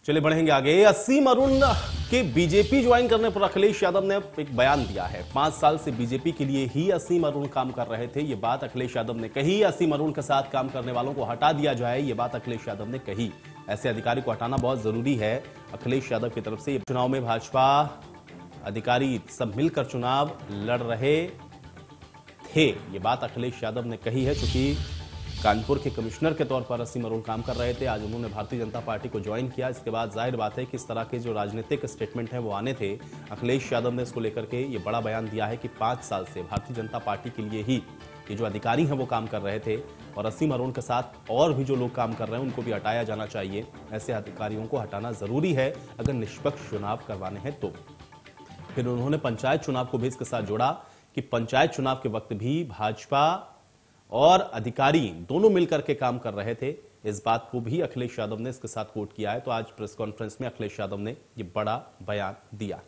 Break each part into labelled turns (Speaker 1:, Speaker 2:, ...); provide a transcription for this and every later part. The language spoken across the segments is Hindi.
Speaker 1: चलिए बढ़ेंगे आगे। असीम अरुण के बीजेपी ज्वाइन करने पर अखिलेश यादव ने एक बयान दिया है। 5 साल से बीजेपी के लिए ही असीम अरुण काम कर रहे थे, ये बात अखिलेश यादव ने कही। असीम अरुण के साथ काम करने वालों को हटा दिया जाए, ये बात अखिलेश यादव ने कही। ऐसे अधिकारी को हटाना बहुत जरूरी है। अखिलेश यादव की तरफ से चुनाव में भाजपा अधिकारी सब मिलकर चुनाव लड़ रहे थे, ये बात अखिलेश यादव ने कही है। चूंकि कानपुर के कमिश्नर के तौर पर असीम अरुण काम कर रहे थे, आज उन्होंने भारतीय जनता पार्टी को ज्वाइन किया। इसके बाद जाहिर बात है कि इस तरह के जो राजनीतिक स्टेटमेंट हैं वो आने थे। अखिलेश यादव ने इसको लेकर के ये बड़ा बयान दिया है कि 5 साल से भारतीय जनता पार्टी के लिए ही ये जो अधिकारी हैं वो काम कर रहे थे और असीम अरुण के साथ और भी जो लोग काम कर रहे हैं उनको भी हटाया जाना चाहिए। ऐसे अधिकारियों को हटाना जरूरी है अगर निष्पक्ष चुनाव करवाने हैं तो। फिर उन्होंने पंचायत चुनाव को भी इसके साथ जोड़ा कि पंचायत चुनाव के वक्त भी भाजपा और अधिकारी दोनों मिलकर के काम कर रहे थे। इस बात को भी अखिलेश यादव ने इसके साथ कोट किया है। तो आज प्रेस कॉन्फ्रेंस में अखिलेश यादव ने ये बड़ा बयान दिया।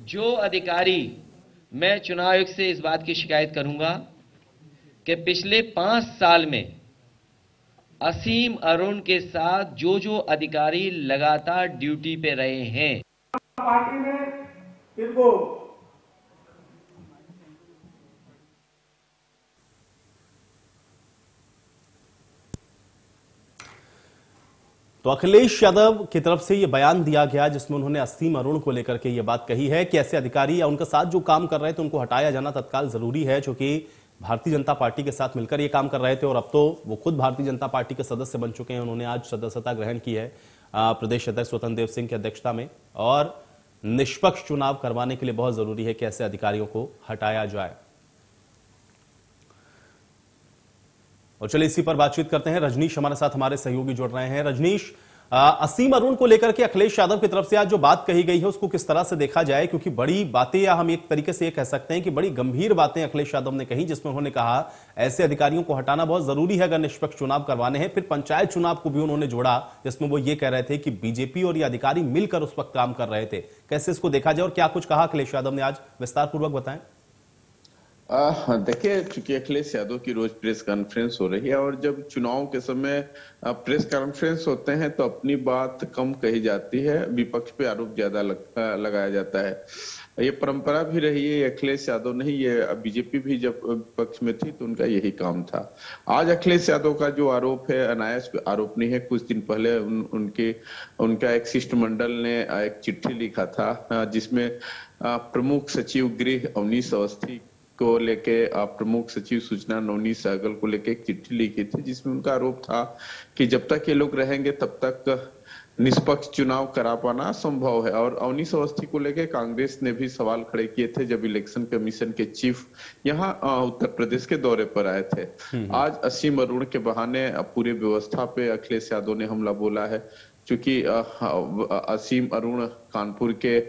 Speaker 2: जो अधिकारी, मैं चुनाव आयोग से इस बात की शिकायत करूंगा कि पिछले 5 साल में असीम अरुण के साथ जो जो अधिकारी लगातार ड्यूटी पे रहे हैं,
Speaker 3: पार्टी में इनको
Speaker 1: तो अखिलेश यादव की तरफ से यह बयान दिया गया जिसमें उन्होंने असीम अरुण को लेकर के यह बात कही है कि ऐसे अधिकारी या उनके साथ जो काम कर रहे थे उनको हटाया जाना तत्काल जरूरी है, क्योंकि भारतीय जनता पार्टी के साथ मिलकर ये काम कर रहे थे और अब तो वो खुद भारतीय जनता पार्टी के सदस्य बन चुके हैं। उन्होंने आज सदस्यता ग्रहण की है प्रदेश अध्यक्ष स्वतंत्र देव सिंह की अध्यक्षता में। और निष्पक्ष चुनाव करवाने के लिए बहुत जरूरी है कि ऐसे अधिकारियों को हटाया जाए। और चलिए इसी पर बातचीत करते हैं। रजनीश हमारे साथ हमारे सहयोगी जुड़ रहे हैं। रजनीश, असीम अरुण को लेकर के अखिलेश यादव की तरफ से आज जो बात कही गई है उसको किस तरह से देखा जाए, क्योंकि बड़ी बातें, या हम एक तरीके से ये कह सकते हैं कि बड़ी गंभीर बातें अखिलेश यादव ने कही, जिसमें उन्होंने कहा ऐसे अधिकारियों को हटाना बहुत जरूरी है अगर निष्पक्ष चुनाव करवाने हैं। फिर पंचायत चुनाव को भी उन्होंने जोड़ा जिसमें वो ये कह रहे थे कि बीजेपी और ये अधिकारी मिलकर उस वक्त काम कर रहे थे। कैसे इसको देखा जाए और क्या कुछ कहा अखिलेश यादव ने आज, विस्तार पूर्वक बताएं।
Speaker 4: देखिए, चूंकि अखिलेश यादव की रोज प्रेस कॉन्फ्रेंस हो रही है और जब चुनाव के समय प्रेस कॉन्फ्रेंस होते हैं तो अपनी बात कम कही जाती है, विपक्ष पे आरोप ज्यादा लगाया जाता है। ये परंपरा भी रही है। अखिलेश यादव नहीं, ये बीजेपी भी जब विपक्ष में थी तो उनका यही काम था। आज अखिलेश यादव का जो आरोप है अनायास आरोप नहीं है। कुछ दिन पहले उनका एक शिष्टमंडल ने एक चिट्ठी लिखा था जिसमें प्रमुख सचिव गृह अवनीश अवस्थी को लेके प्रमुख सचिव सूचना नवनीत सहगल को लेके एक चिट्ठी लिखी थी, जिसमें उनका आरोप था कि जब तक ये लोग रहेंगे तब तक निष्पक्ष चुनाव करा पाना संभव है। और अवनीश अवस्थी को लेके कांग्रेस ने भी सवाल खड़े किए थे जब इलेक्शन कमीशन के चीफ यहाँ उत्तर प्रदेश के दौरे पर आए थे। आज असीम अरुण के बहाने पूरी व्यवस्था पे अखिलेश यादव ने हमला बोला है। चूंकि असीम अरुण कानपुर के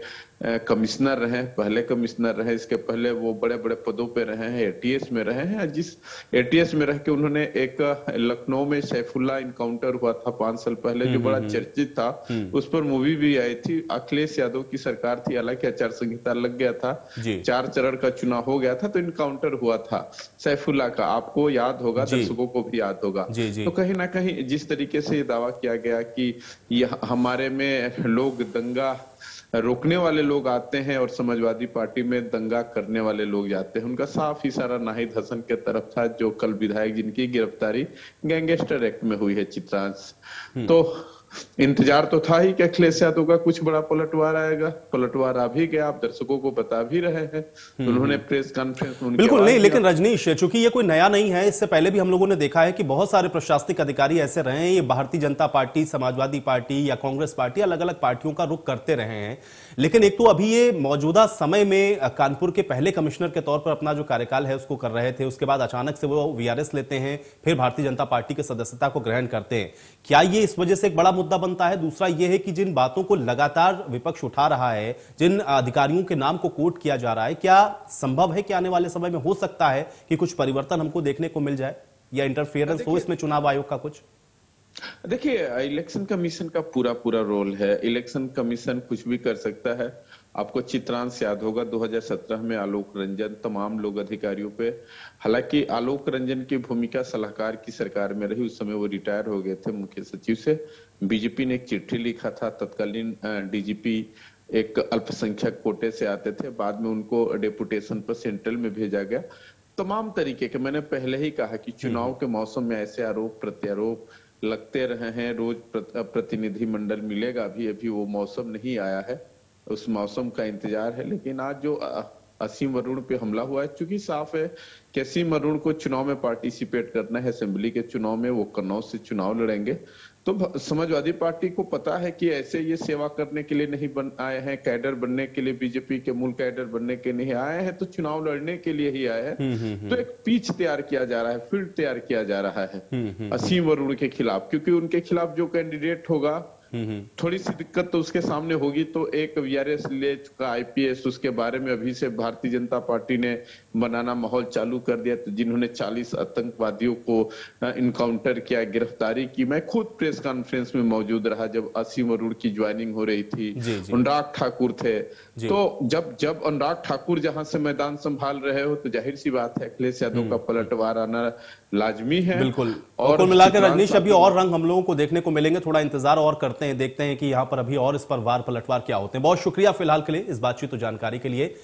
Speaker 4: कमिश्नर रहे, पहले कमिश्नर रहे, इसके पहले वो बड़े बड़े पदों पे रहे हैं, एटीएस में रहे हैं। जिस एटीएस में रह के उन्होंने एक लखनऊ में सैफुल्ला इनकाउंटर हुआ था 5 साल पहले जो बड़ा चर्चित था, उस पर मूवी भी आई थी। अखिलेश यादव की सरकार थी, हालांकि आचार संहिता लग गया था, 4 चरण का चुनाव हो गया था तो इनकाउंटर हुआ था सैफुल्ला का, आपको याद होगा, दर्शकों को भी याद होगा। तो कहीं ना कहीं जिस तरीके से दावा किया गया कि हमारे में लोग दंगा रोकने वाले लोग आते हैं और समाजवादी पार्टी में दंगा करने वाले लोग जाते हैं, उनका साफ इशारा नाहिद हसन के तरफ था, जो कल विधायक जिनकी गिरफ्तारी गैंगस्टर एक्ट में हुई है, चित्रांश। तो इंतजार तो था ही कि अखिलेश यादव का कुछ बड़ा पलटवार आएगा। पलटवार आ भी गया, आप दर्शकों को बता भी रहे हैं। तो उन्होंने प्रेस कॉन्फ्रेंस में
Speaker 1: बिल्कुल नहीं, लेकिन रजनीश, चूंकि ये कोई नया नहीं है, इससे पहले भी हम लोगों ने देखा है कि बहुत सारे प्रशासनिक अधिकारी ऐसे रहे हैं, ये भारतीय जनता पार्टी, समाजवादी पार्टी या कांग्रेस पार्टी, अलग अलग पार्टियों का रुख करते रहे हैं। लेकिन एक तो अभी ये मौजूदा समय में कानपुर के पहले कमिश्नर के तौर पर अपना जो कार्यकाल है उसको कर रहे थे, उसके बाद अचानक से वो वीआरएस लेते हैं, फिर भारतीय जनता पार्टी की सदस्यता को ग्रहण करते हैं। क्या ये इस वजह से एक बड़ा मुद्दा बनता है? दूसरा यह है कि जिन बातों को लगातार विपक्ष उठा रहा है, जिन अधिकारियों के नाम को कोट किया जा रहा है, क्या संभव है कि आने वाले समय में हो सकता है कि कुछ परिवर्तन हमको देखने को मिल जाए या इंटरफेरेंस हो इसमें चुनाव आयोग का कुछ?
Speaker 4: देखिए, इलेक्शन कमीशन का पूरा पूरा रोल है। इलेक्शन कमीशन कुछ भी कर सकता है। आपको चित्रांश याद होगा 2017 में आलोक रंजन तमाम लोग अधिकारियों पे, हालांकि आलोक रंजन की भूमिका सलाहकार की सरकार में रही, उस समय वो रिटायर हो गए थे मुख्य सचिव से। बीजेपी ने एक चिट्ठी लिखा था, तत्कालीन डीजीपी एक अल्पसंख्यक कोटे से आते थे, बाद में उनको डेपुटेशन पर सेंट्रल में भेजा गया। तमाम तरीके के, मैंने पहले ही कहा कि चुनाव के मौसम में ऐसे आरोप प्रत्यारोप लगते रहे हैं। रोज प्रतिनिधि मंडल मिलेगा, अभी अभी वो मौसम नहीं आया है, उस मौसम का इंतजार है। लेकिन आज जो असीम अरुण पे हमला हुआ है, चूंकि साफ है कि असीम अरुण को चुनाव में पार्टिसिपेट करना है, असेंबली के चुनाव में वो कन्नौज से चुनाव लड़ेंगे, तो समाजवादी पार्टी को पता है कि ऐसे ये सेवा करने के लिए नहीं आए हैं, कैडर बनने के लिए, बीजेपी के मूल कैडर बनने के नहीं आए हैं, तो चुनाव लड़ने के लिए ही आए हैं। तो एक पिच तैयार किया जा रहा है, फील्ड तैयार किया जा रहा है असीम अरुण के खिलाफ, क्योंकि उनके खिलाफ जो कैंडिडेट होगा थोड़ी सी दिक्कत तो उसके सामने होगी। तो एक वीआरएस ले चुका आईपीएस, उसके बारे में अभी से भारतीय जनता पार्टी ने बनाना माहौल चालू कर दिया, तो जिन्होंने 40 आतंकवादियों को इनकाउंटर किया, गिरफ्तारी की। मैं खुद प्रेस कॉन्फ्रेंस में मौजूद रहा जब असीम अरुण की ज्वाइनिंग हो रही थी। अनुराग ठाकुर थे, तो जब अनुराग ठाकुर जहां से मैदान संभाल रहे हो, तो जाहिर सी बात है अखिलेश यादव का पलटवार आना लाजमी है।
Speaker 1: बिल्कुल। और कुल मिलाकर रजनीश, अभी और रंग हम लोगों को देखने को मिलेंगे, थोड़ा इंतजार और करते हैं, देखते हैं कि यहाँ पर अभी और इस पर वार पलटवार क्या होते हैं। बहुत शुक्रिया फिलहाल के लिए इस बातचीत और जानकारी के लिए।